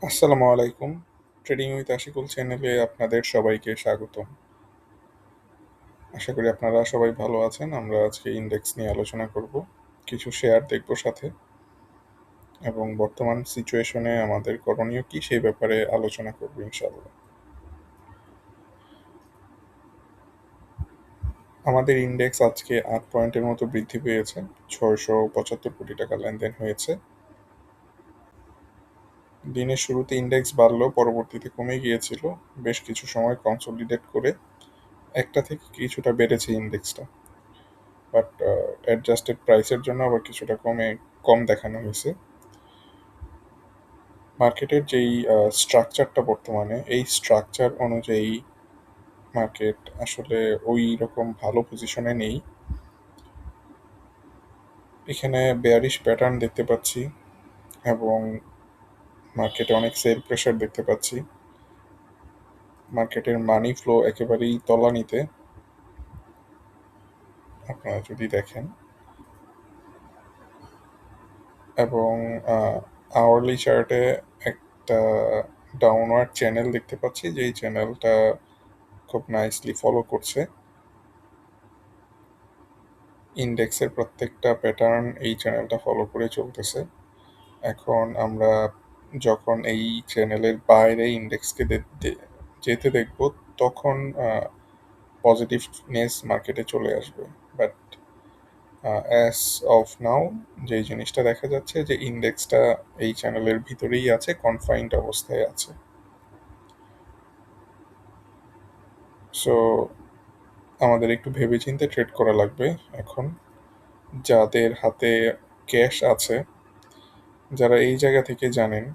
আসসালামু আলাইকুম। Trading with Ashikul চ্যানেলে আপনাদের সবাইকে স্বাগতম। আশা করি আপনারা সবাই ভালো আছেন। আমরা আজকে ইনডেক্স নিয়ে আলোচনা করব। কিছু শেয়ার দেখব সাথে এবং বর্তমান সিচুয়েশনে আমাদের করণীয় কি সেই ব্যাপারে আলোচনা করব ইনশাআল্লাহ। আমাদের ইনডেক্স আজকে ৮ পয়েন্টের মতো বৃদ্ধি পেয়েছে। ৬৭৫ কোটি টাকা লেনদেন হয়েছে। দিনের শুরুতে ইনডেক্স বাড়লেও পরবর্তীতে কমে গিয়েছিল। বেশ কিছু সময় কনসোলিডেট করে একটা থেকে কিছুটা বেড়েছে ইনডেক্সটা। বাট অ্যাডজাস্টেড প্রাইসের জন্য আবার কিছুটা কম দেখানো হয়েছে। মার্কেটের যেই স্ট্রাকচারটা বর্তমানে, এই স্ট্রাকচার অনুযায়ী মার্কেট আসলে ওই রকম ভালো পজিশনে নেই। এখানে বেয়ারিশ প্যাটার্ন দেখতে পাচ্ছি এবং মার্কেটে অনেক সেল প্রেশার দেখতে পাচ্ছি। মার্কেটের মানি ফ্লো একেবারেই তলানিতে। আপনারা যদি দেখেন এবং আওয়ারলি চার্টে একটা ডাউনওয়ার্ড চ্যানেল দেখতে পাচ্ছি, যেই চ্যানেলটা খুব নাইসলি ফলো করছে। ইনডেক্সের প্রত্যেকটা প্যাটার্ন এই চ্যানেলটা ফলো করে চলতেছে। এখন আমরা যখন এই চ্যানেলের বাইরে ইনডেক্সকে যেতে দেখব, তখন পজিটিভনেস মার্কেটে চলে আসবে। বাট অ্যাজ অফ নাও যেই জিনিসটা দেখা যাচ্ছে যে ইনডেক্সটা এই চ্যানেলের ভিতরেই আছে, কনফাইন্ড অবস্থায় আছে। সো আমাদের একটু ভেবেচিন্তে ট্রেড করা লাগবে এখন। যাদের হাতে ক্যাশ আছে, যারা এই জায়গা থেকে জানেন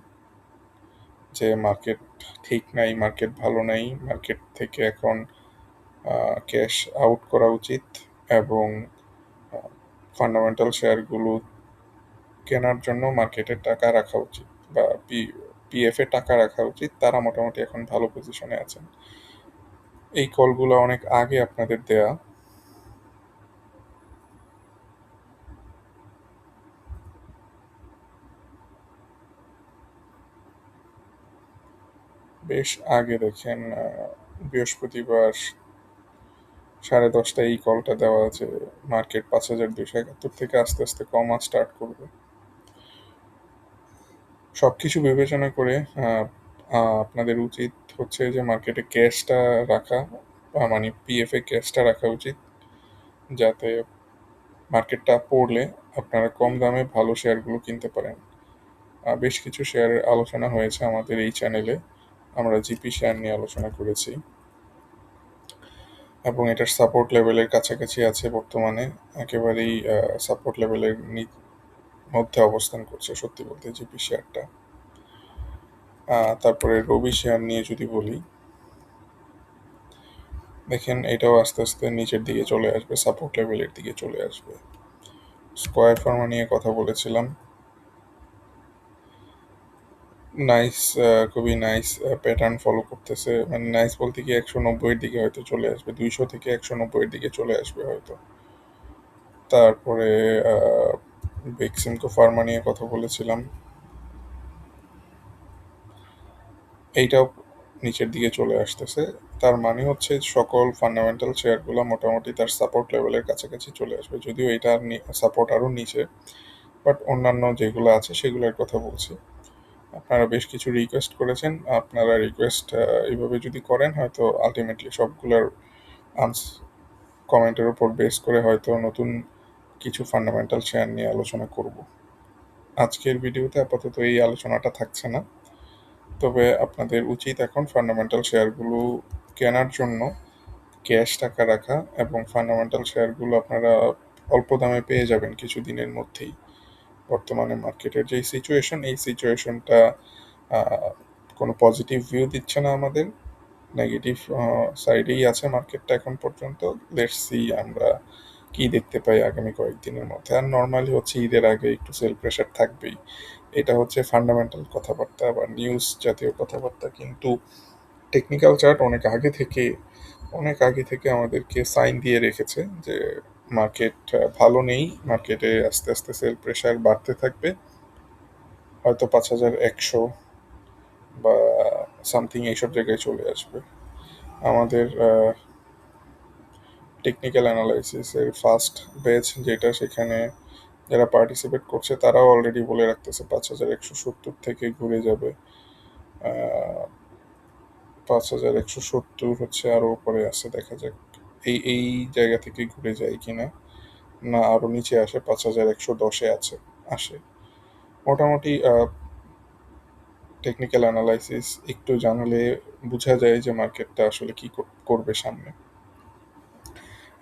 যে মার্কেট ঠিক নাই, মার্কেট ভালো নাই, মার্কেট থেকে এখন ক্যাশ আউট করা উচিত এবং ফান্ডামেন্টাল শেয়ারগুলো কেনার জন্য মার্কেটে টাকা রাখা উচিত বা পিএফ এ টাকা রাখা উচিত, তারা মোটামুটি এখন ভালো পজিশনে আছেন। এই কলগুলো অনেক আগে আপনাদের দেয়া। বেশ আগে দেখেন, বৃহস্পতিবার 10:30টায় এই কলটা দেওয়া আছে। মার্কেট ৫,২৭১ থেকে আস্তে আস্তে কমা স্টার্ট করবে। সবকিছু বিবেচনা করে আপনাদের উচিত হচ্ছে যে মার্কেটে ক্যাশটা রাখা, মানে পিএফ এ ক্যাশটা রাখা উচিত, যাতে মার্কেটটা পড়লে আপনারা কম দামে ভালো শেয়ারগুলো কিনতে পারেন। বেশ কিছু শেয়ারের আলোচনা হয়েছে আমাদের এই চ্যানেলে। আমরা জিপি শেয়ার নিয়ে আলোচনা করেছি এবং এটার সাপোর্ট লেভেলের কাছাকাছি আছে বর্তমানে। একেবারেই সাপোর্ট লেভেলের মধ্যে অবস্থান করছে সত্যি বলতে জিপি শেয়ারটা। তারপরে রবি শেয়ার নিয়ে যদি বলি, দেখেন এটাও আস্তে আস্তে নিচের দিকে চলে আসবে, সাপোর্ট লেভেলের দিকে চলে আসবে। স্কয়ার ফার্মা নিয়ে কথা বলেছিলাম। নাইস, খুবই নাইস প্যাটার্ন ফলো করতেছে। মানে নাইস বলতে কি ১৯০-এর দিকে হয়তো চলে আসবে, ২০০ থেকে ১৯০-এর দিকে চলে আসবে হয়তো। তারপরে বেক্সিমকো ফার্মা নিয়ে কথা বলেছিলাম। এইটাও নিচের দিকে চলে আসতেছে। তার মানে হচ্ছে সকল ফান্ডামেন্টাল শেয়ারগুলো মোটামুটি তার সাপোর্ট লেভেলের কাছাকাছি চলে আসবে, যদিও এটার সাপোর্ট আরও নিচে। বাট অন্যান্য যেগুলো আছে সেগুলোর কথা বলছি। আপনারা বেশ কিছু রিকোয়েস্ট করেছেন। আপনারা রিকোয়েস্ট এইভাবে যদি করেন, হয়তো আলটিমেটলি সবগুলোর কমেন্টের উপর বেস করে হয়তো নতুন কিছু ফান্ডামেন্টাল শেয়ার নিয়ে আলোচনা করব। আজকের ভিডিওতে আপাতত এই আলোচনাটা থাকছে না। তবে আপনাদের উচিত এখন ফান্ডামেন্টাল শেয়ারগুলো কেনার জন্য ক্যাশ টাকা রাখা, এবং ফান্ডামেন্টাল শেয়ারগুলো আপনারা অল্প দামে পেয়ে যাবেন কিছুদিনের মধ্যেই। বর্তমানে মার্কেটের যেই সিচুয়েশন, এই সিচুয়েশনটা কোনো পজিটিভ ভিউ দিচ্ছে না আমাদের। নেগেটিভ সাইডেই আছে মার্কেটটা এখন পর্যন্ত। লেটস সি আমরা কি দেখতে পাই আগামী কয়েকদিনের মধ্যে। আর নর্মালি হচ্ছে ঈদের আগে একটু সেল প্রেশার থাকবেই। এটা হচ্ছে ফান্ডামেন্টাল কথাবার্তা বা নিউজ জাতীয় কথাবার্তা, কিন্তু টেকনিক্যাল চার্ট অনেক আগে থেকে আমাদেরকে সাইন দিয়ে রেখেছে যে মার্কেট ভালো নেই, মার্কেটে আস্তে আস্তে সেল প্রেশার বাড়তে থাকবে। হয়তো ৫,১০০ বা সামথিং এইসব জায়গায় চলে আসবে। আমাদের টেকনিক্যাল অ্যানালাইসিসের ফার্স্ট ব্যাচ যেটা, সেখানে যারা পার্টিসিপেট করছে তারাও অলরেডি বলে রাখতেছে 5170 থেকে ঘুরে যাবে। 5170 হচ্ছে আরো উপরে আছে, দেখা যাক এই জায়গা থেকে ঘুরে যায় কিনা, না আরো নিচে আসে 5110-এ আসে। মোটামুটি টেকনিক্যাল অ্যানালাইসিস একটু জানলে বোঝা যায় যে মার্কেটটা আসলে কি করবে সামনে।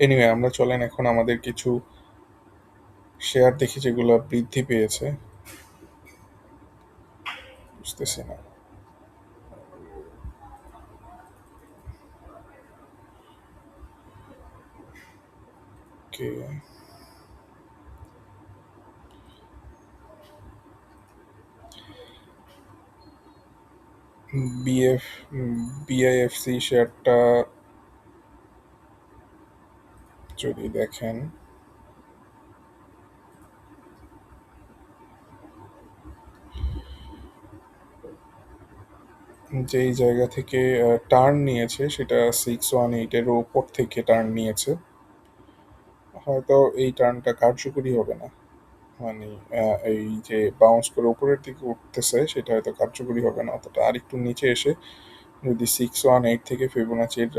এনিওয়ে, আমরা চলেন এখন আমাদের কিছু শেয়ার দেখি যেগুলো বৃদ্ধি পেয়েছে। বুঝতেছি না। ওকে, বিএফ বিআইএফসি শেয়ারটা যদি দেখেন, যেই জায়গা থেকে টার্ন নিয়েছে সেটা 618-এর উপর থেকে টার্ন নিয়েছে। হয়তো এই টার্নটা কার্যকরী হবে না, মানে এই যে বাউন্স করে উপরের দিকে উঠতেছে সেটা হয়তো কার্যকরী হবে না অতটা। আর একটু নিচে এসে যদি 618 থেকে ফিবোনাচির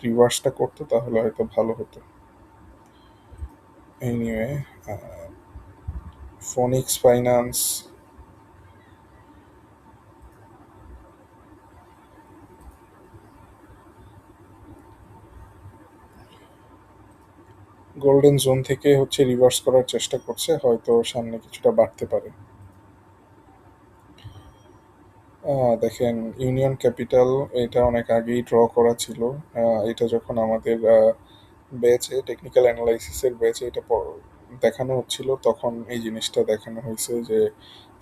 রিভার্সটা করতো তাহলে হয়তো ভালো হতো। Anyway, Phoenix finance, golden zone থেকে হচ্ছে রিভার্স করার চেষ্টা করছে, হয়তো সামনে কিছুটা বাড়তে পারে। দেখেন, ইউনিয়ন ক্যাপিটাল, এটা অনেক আগেই ড্র করা ছিল। এটা যখন আমাদের ব্যাচে, টেকনিক্যাল অ্যানালাইসিসের ব্যাচে এটা দেখানো হচ্ছিল, তখন এই জিনিসটা দেখানো হয়েছে যে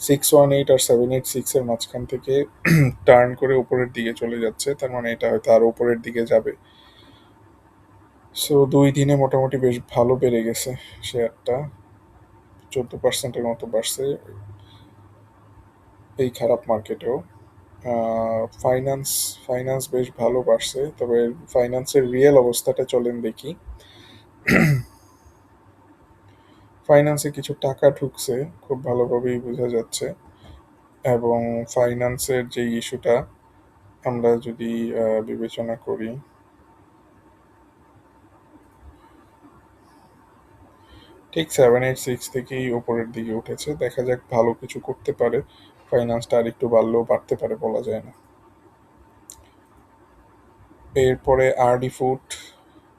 618 আর 786-এর মাঝখান থেকে টার্ন করে উপরের দিকে চলে যাচ্ছে, তার মানে এটা হয়তো আরো উপরের দিকে যাবে। সো 2 দিনে মোটামুটি বেশ ভালো বেড়ে গেছে শেয়ারটা, 14%-এর মতো বাড়ছে এই খারাপ মার্কেটেও। ফাইন্যান্স ফাইন্যান্স বেশ ভালো বাড়ছে, তবে ফাইন্যান্সের রিয়েল অবস্থাটা চলেন দেখি। ফাইন্যান্সে কিছু টাকা ঢুকছে, খুব ভালোভাবেই বোঝা যাচ্ছে। এবং ফাইন্যান্সের যে ইস্যুটা আমরা যদি বিবেচনা করি, ঠিক 786 থেকেই উপরের দিকে উঠেছে, দেখা যাক ভালো কিছু করতে পারে। ফাইন্যান্সটা আর একটু বাড়লেও বাড়তে পারে, বলা যায় না। এরপরে আরডি ফুড,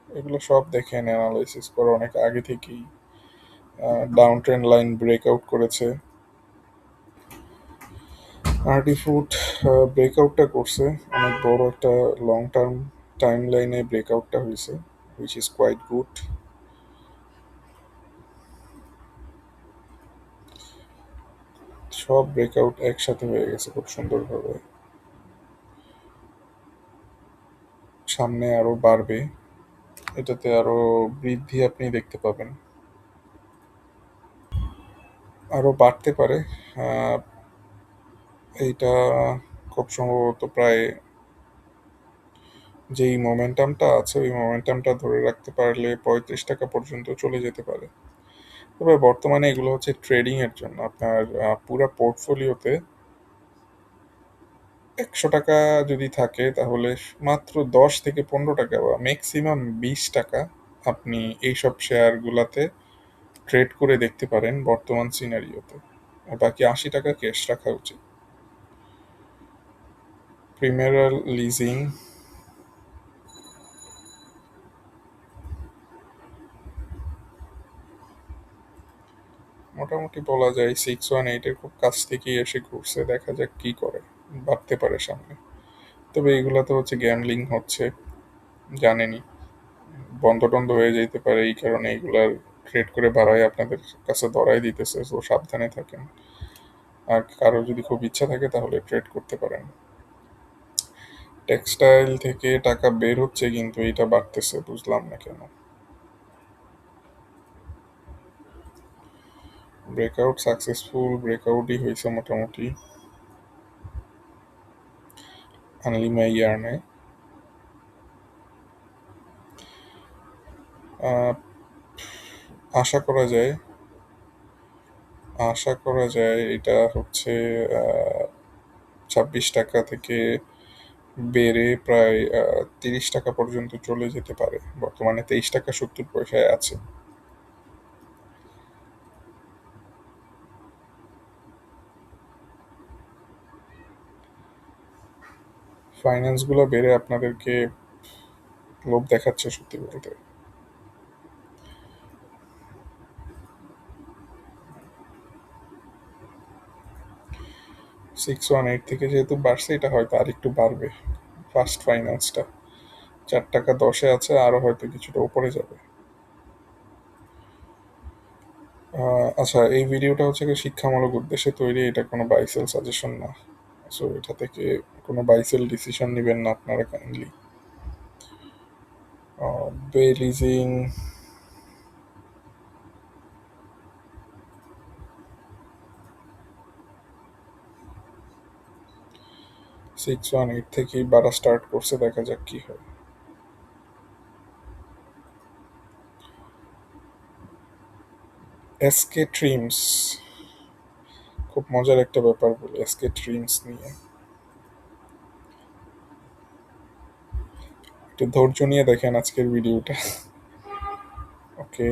এগুলো সব দেখেন অ্যানালাইসিস করে অনেক আগে থেকেই ডাউন ট্রেন্ড লাইন ব্রেকআউট করেছে। আরডি ফুড ব্রেকআউটটা করছে, অনেক বড় একটা লং টার্ম টাইম লাইনে ব্রেকআউটটা হয়েছে, হুইচ ইজ কোয়াইট গুড। সব ব্রেকআউট একসাথে হয়ে গেছে খুব সুন্দরভাবে, সামনে আরো বাড়বে, এটাতে আরো বৃদ্ধি আপনি দেখতে পাবেন, আরো বাড়তে পারে। আহ, এইটা খুব সম্ভবত প্রায় যেই মোমেন্টামটা আছে ওই মোমেন্টামটা ধরে রাখতে পারলে 35 টাকা পর্যন্ত চলে যেতে পারে। তবে বর্তমানে এগুলো হচ্ছে ট্রেডিং এর জন্য, আপনার পুরো পোর্টফোলিওতে 100 টাকা যদি থাকে তাহলে মাত্র 10 থেকে 15 টাকা বা ম্যাক্সিমাম 20 টাকা আপনি এইসব শেয়ারগুলাতে ট্রেড করে দেখতে পারেন বর্তমান সিনারিওতে। আর বাকি 80 টাকা ক্যাশ রাখা উচিত। প্রিমিয়ার লিজিং, মোটামুটি বলা যায় 618-এর খুব কাছ থেকেই এসে ঘুরছে, দেখা যাক কি করে, বাড়তে পারে সামনে। তবে এগুলাতে হচ্ছে গ্যামলিং হচ্ছে, জানেনই, বন্ধ টন্ধ হয়ে যেতে পারে, এই কারণে এগুলার ট্রেড করে বাড়ায় আপনাদের কাছে ধরাই দিতেছে, তো সাবধানে থাকেন। আর কারো যদি খুব ইচ্ছা থাকে তাহলে ট্রেড করতে পারেন। টেক্সটাইল থেকে টাকা বের হচ্ছে কিন্তু এটা বাড়তেছে, বুঝলাম না কেন। ব্রেকআউট সাকসেসফুল, ব্রেকআউটই হয়েছে মোটামুটি। আনলিমা ইয়ার্নে। আহ, আশা করা যায় আশা করা যায় এটা হচ্ছে 26 টাকা থেকে বেড়ে প্রায় 30 টাকা পর্যন্ত চলে যেতে পারে। বর্তমানে 23 টাকা 70 পয়সায় আছে। ফাইন্যান্সগুলো বেড়ে আপনাদেরকে লোভ দেখাচ্ছে সত্যি বলতে। 618 থেকে যেহেতু বাড়ছে, এটা হয়তো আর একটু বাড়বে। ফার্স্ট ফাইন্যান্সটা 4 টাকা 10-এ আছে, আরো হয়তো কিছুটা উপরে যাবে। আচ্ছা, এই ভিডিওটা হচ্ছে গিয়ে শিক্ষামূলক উদ্দেশ্যে তৈরি, এটা কোনো বাইসেল সাজেশন না। সো এটা থেকে কোনো বাইসেল ডিসিশন নেবেন না আপনারা কাইন্ডলি। বেলিজিং 618 থেকেই বাড়া স্টার্ট করছে, দেখা যাক কি হয়। এসকে ট্রিমস, খুব মজার একটা ব্যাপার বলি এসকে ট্রিমস নিয়ে। একটু ধৈর্য নিয়ে দেখেন আজকের ভিডিওটা। ওকে,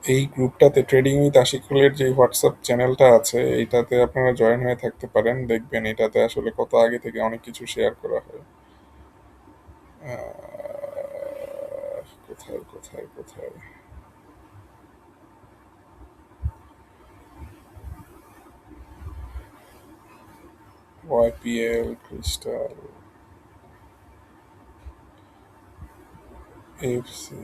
এই গ্রুপটাতে ট্রেডিং উইথ আশিকুলের যে হোয়াটসঅ্যাপ চ্যানেলটা আছে, এইটাতে আপনারা জয়েন হয়ে থাকতে পারেন। দেখবেন এটাতে আসলে কত আগে থেকে অনেক কিছু শেয়ার করা হয়। কোথায় কোথায় কোথায় YPL, crystal, FC.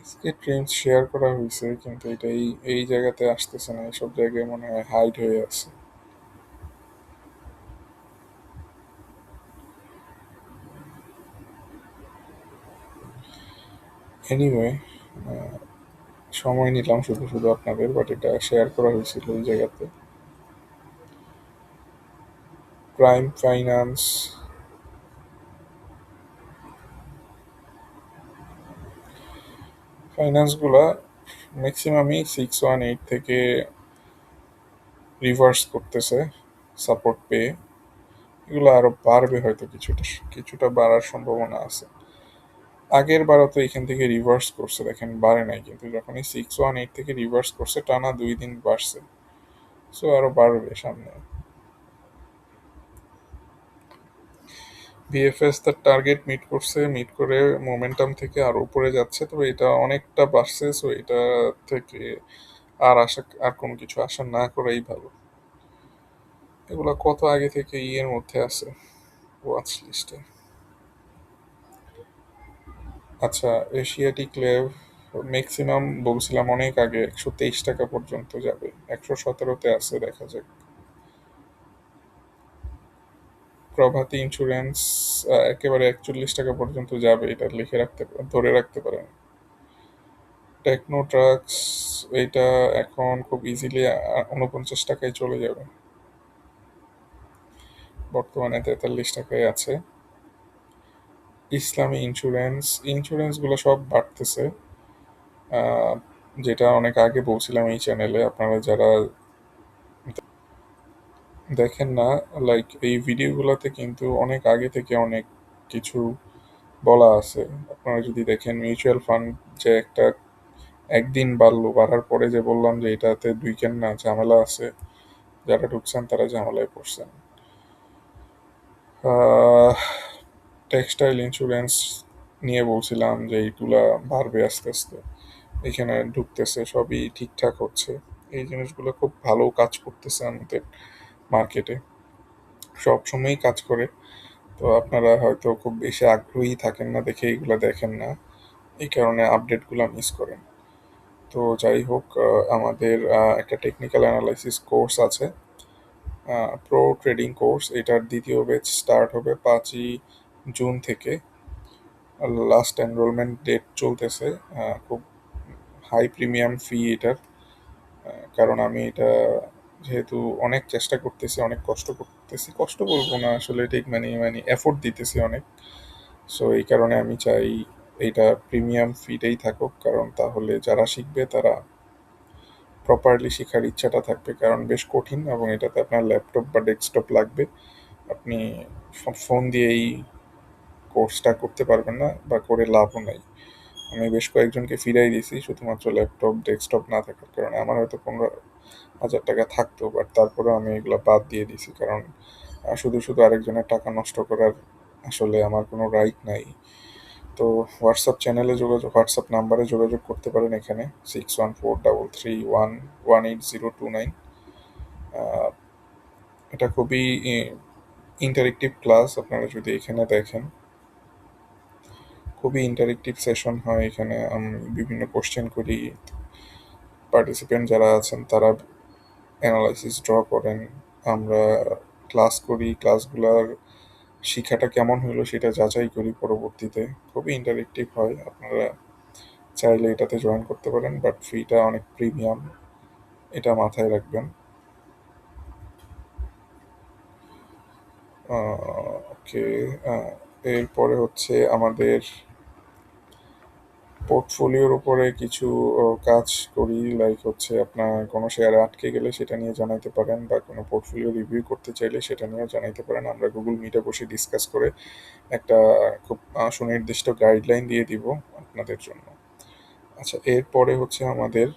SK trims share করা হয়েছে, কিন্তু এটা এই জায়গাতে আসতেছে না, এইসব জায়গায় মনে হয় হাইড হয়ে আছে। এনিওয়ে, সময় নিলাম শুধু শুধু আপনাদের, বাট এটা শেয়ার করা হয়েছিল ওই জায়গাতে। প্রাইম ফাইন্যান্স, ফাইন্যান্সগুলা ম্যাক্সিমামই 618 থেকে রিভার্স করতেছে সাপোর্ট পেয়ে। এগুলো আরো বাড়বে হয়তো, কিছুটা কিছুটা বাড়ার সম্ভাবনা আছে। আগের বারও তো এখান থেকে রিভার্স করছে, দেখেন বাড়ে নাই, কিন্তু যখন এই 618 থেকে রিভার্স করছে টানা 2 দিন বাড়ছে। সো আরো বাড়বে সামনে। বিএফএস তার টার্গেট মিট করছে, মিট করে মোমেন্টাম থেকে আরো উপরে যাচ্ছে, তবে এটা অনেকটা বাড়ছে। সো এটা থেকে আর কোনো কিছু আশা না করাই ভালো। এগুলা কত আগে থেকে এর মধ্যে আছে ওয়াচ লিস্টে। আচ্ছা, এশিয়াটিক লেভ ম্যাক্সিমাম বলছিলাম অনেক আগে 123 টাকা পর্যন্ত যাবে, 117-তে আছে, দেখা যাক। প্রভাতী ইন্স্যুরেন্স একেবারে 41 টাকা পর্যন্ত যাবে, এটা লিখে রাখতে ধরে রাখতে পারেন। টেকনো ট্রাক্স, এইটা এখন খুব ইজিলি 49 টাকায় চলে যাবে, বর্তমানে 43 টাকায় আছে। ইসলামী ইন্স্যুরেন্স, ইন্স্যুরেন্সগুলো সব বাড়তেছে। আহ, যেটা অনেক আগে বলছিলাম এই চ্যানেলে, আপনারা যারা দেখেন না, লাইক এই ভিডিওগুলোতে কিন্তু অনেক আগে থেকে অনেক কিছু বলা আছে। আপনারা যদি দেখেন মিউচুয়াল ফান্ড, যে একটা একদিন বাড়লো, বাড়ার পরে যে বললাম যে এটাতে দুইকেন না ঝামেলা আছে, যারা ঢুকছেন তারা ঝামেলায় পড়ছেন। টেক্সটাইল ইন্স্যুরেন্স নিয়ে বলছিলাম যে এইগুলা বাড়বে আস্তে আস্তে, এখানে ঢুকতেছে, সবই ঠিকঠাক হচ্ছে। এই জিনিসগুলো খুব ভালো কাজ করতেছে আমাদের মার্কেটে, সব সময়ই কাজ করে। তো আপনারা হয়তো খুব বেশি আগ্রহী থাকেন না দেখে এইগুলো দেখেন না, এই কারণে আপডেটগুলো মিস করেন। তো যাই হোক, আমাদের একটা টেকনিক্যাল অ্যানালাইসিস কোর্স আছে, প্রো ট্রেডিং কোর্স। এটার দ্বিতীয় ব্যাচ স্টার্ট হবে 5ই জুন থেকে। লাস্ট এনরোলমেন্ট ডেট চলতেছে। খুব হাই প্রিমিয়াম ফি এটার। কারণ আমি এটা যেহেতু অনেক চেষ্টা করতেছি, অনেক কষ্ট করতেছি, কষ্ট বলবো না আসলে, ঠিক মানে এফোর্ট দিতেছি অনেক। সো এই কারণে আমি চাই এইটা প্রিমিয়াম ফিটাই থাকুক, কারণ তাহলে যারা শিখবে তারা প্রপারলি শেখার ইচ্ছাটা থাকবে। কারণ বেশ কঠিন এবং এটাতে আপনার ল্যাপটপ বা ডেস্কটপ লাগবে। আপনি ফোন দিয়েই কোর্সটা করতে পারবেন না, বা করে লাভও নাই। আমি বেশ কয়েকজনকে ফিরাই দিয়েছি শুধুমাত্র ল্যাপটপ ডেস্কটপ না থাকার কারণে। আমার হয়তো 15,000 টাকা থাকতো, বাট তারপরে আমি এগুলো বাদ দিয়ে দিয়েছি। কারণ শুধু শুধু আরেকজনের টাকা নষ্ট করার আসলে আমার কোনো রাইট নাই। তো হোয়াটসঅ্যাপ নাম্বারে যোগাযোগ করতে পারেন এখানে, 6143311802 9। এটা খুবই ইন্টারেক্টিভ ক্লাস। আপনারা যদি এখানে দেখেন, খুবই ইন্টারেক্টিভ সেশন হয় এখানে। আমি বিভিন্ন কোশ্চেন করি, পার্টিসিপেন্ট যারা আছেন তারা অ্যানালাইসিস ড্র করেন, আমরা ক্লাস করি, ক্লাসগুলোর শিক্ষাটা কেমন হলো সেটা যাচাই করি পরবর্তীতে। খুবই ইন্টারেক্টিভ হয়। আপনারা চাইলে এটাতে জয়েন করতে পারেন, বাট ফিটা অনেক প্রিমিয়াম, এটা মাথায় রাখবেন। ওকে, এরপরে হচ্ছে আমাদের পোর্টফোলিওর উপরে কিছু কাজ করি। লাইক হচ্ছে আপনার কোনো শেয়ারে আটকে গেলে সেটা নিয়ে জানাইতে পারেন, বা কোনো পোর্টফোলিও রিভিউ করতে চাইলে সেটা নিয়েও জানাইতে পারেন। আমরা গুগল মিটে বসে ডিসকাস করে একটা খুব সুনির্দিষ্ট গাইডলাইন দিয়ে দিব আপনাদের জন্য। আচ্ছা, এরপরে হচ্ছে আমাদের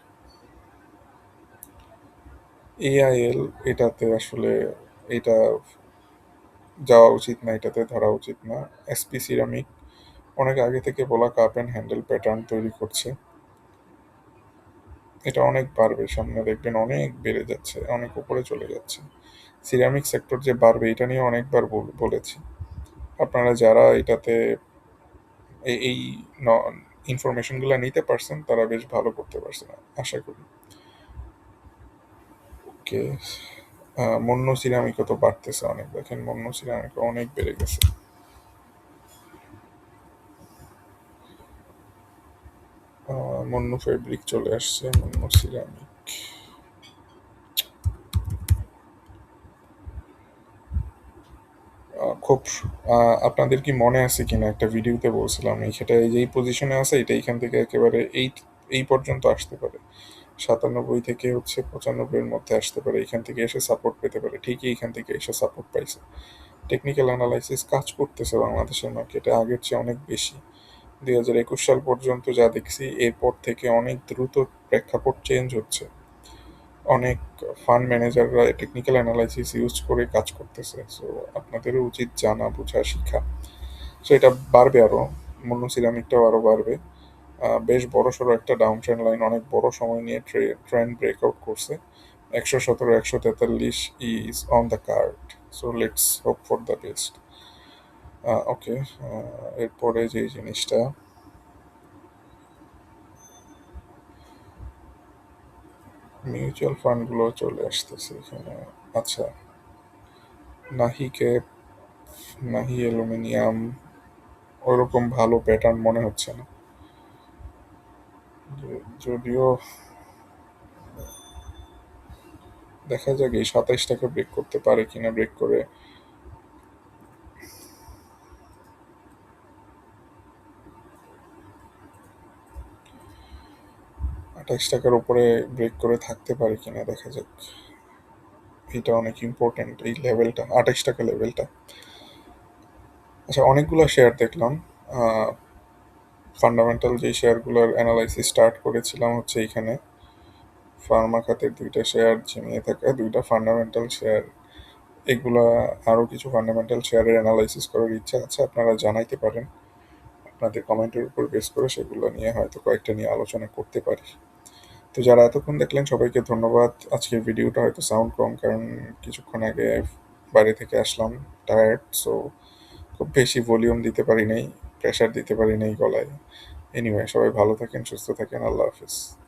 এআইএল। এটাতে আসলে এটা যাওয়া উচিত না, এটাতে ধরা উচিত না। এসপি সিরামিক অনেক আগে থেকে বলা কাপ অ্যান্ড হ্যান্ডেল প্যাটার্ন তৈরি করছে। এটা অনেক বাড়বে, সামনে দেখবেন অনেক বেড়ে যাচ্ছে, অনেক উপরে চলে যাচ্ছে। সিরামিক সেক্টর যে বাড়বে এটা নিয়ে অনেকবার বলেছি। আপনারা যারা এটাতে এই ইনফরমেশনগুলো নিতে পারছেন তারা বেশ ভালো করতে পারছেন আশা করি। ওকে, মন্য সিরামিকও তো বাড়তেছে অনেক, দেখেন মন্য সিরামিকও অনেক বেড়ে গেছে। মন্য ফেব্রিক চলে আসছে, মন্য সিরামিক। খুব আপনাদের কি মনে আছে কিনা একটা ভিডিওতে বলছিলাম সেটা এই যে এই পজিশনে আছে, এটা এখান থেকে একেবারে এই পর্যন্ত আসতে পারে, 97 থেকে হচ্ছে 95 এর মধ্যে আসতে পারে, এখান থেকে এসে সাপোর্ট পেতে পারে। ঠিকই এখান থেকে এসে সাপোর্ট পাইছে। টেকনিক্যাল অ্যানালাইসিস কাজ করতেছে বাংলাদেশের মার্কেটে আগের চেয়ে অনেক বেশি। 2021 সাল পর্যন্ত যা দেখছি, এরপর থেকে অনেক দ্রুত প্রেক্ষাপট চেঞ্জ হচ্ছে। অনেক ফান্ড ম্যানেজাররা টেকনিক্যাল অ্যানালাইসিস ইউজ করে কাজ করতেছে। সো আপনাদেরও উচিত জানা বোঝা শিখা। সো এটা বাড়বে আরও, মূল্য সিরামিকটাও আরও বাড়বে। বেশ বড় সড়ো একটা ডাউন ট্রেন্ড লাইন অনেক বড় সময় নিয়ে ট্রেন্ড ব্রেকআউট করছে। 117, 143 is on the card. So let's hope for the best. Okay, এরপরে যে জিনিসটা, মিউচুয়াল ফান্ডগুলো চলে আসতেছে এখানে। আচ্ছা, নাহি ক্যাপ, নাহি অ্যালুমিনিয়াম, ওরকম ভালো প্যাটার্ন মনে হচ্ছে না। যদিও দেখা যাক এই 27 টাকা ব্রেক করতে পারে কিনা। ব্রেক করে 28 টাকার উপরে ব্রেক করে থাকতে পারে কিনা দেখা যাক। এটা অনেক ইম্পর্টেন্ট, এই লেভেলটা 28 টাকা লেভেলটা। আচ্ছা, অনেকগুলো শেয়ার দেখলাম। ফান্ডামেন্টাল যে শেয়ারগুলোর অ্যানালাইসিস স্টার্ট করেছিলাম হচ্ছে এইখানে, ফার্মা খাতের 2টা শেয়ার, ঝিমিয়ে থাকা 2টা ফান্ডামেন্টাল শেয়ার, এগুলা আরও কিছু ফান্ডামেন্টাল শেয়ারের অ্যানালাইসিস করার ইচ্ছা আছে, আপনারা জানাইতে পারেন। আপনাদের কমেন্টের উপর বেস করে সেগুলো নিয়ে হয়তো কয়েকটা নিয়ে আলোচনা করতে পারি। তো যারা এতক্ষণ দেখলেন সবাইকে ধন্যবাদ। আজকের ভিডিওটা হয়তো সাউন্ড কম, কারণ কিছুক্ষণ আগে বাইরে থেকে আসলাম, টায়ার্ড। সো খুব বেশি ভলিউম দিতে পারি নাই, প্রেশার দিতে পারি নাই গলায়। এনিওয়ে, সবাই ভালো থাকেন, সুস্থ থাকেন। আল্লাহ হাফেজ।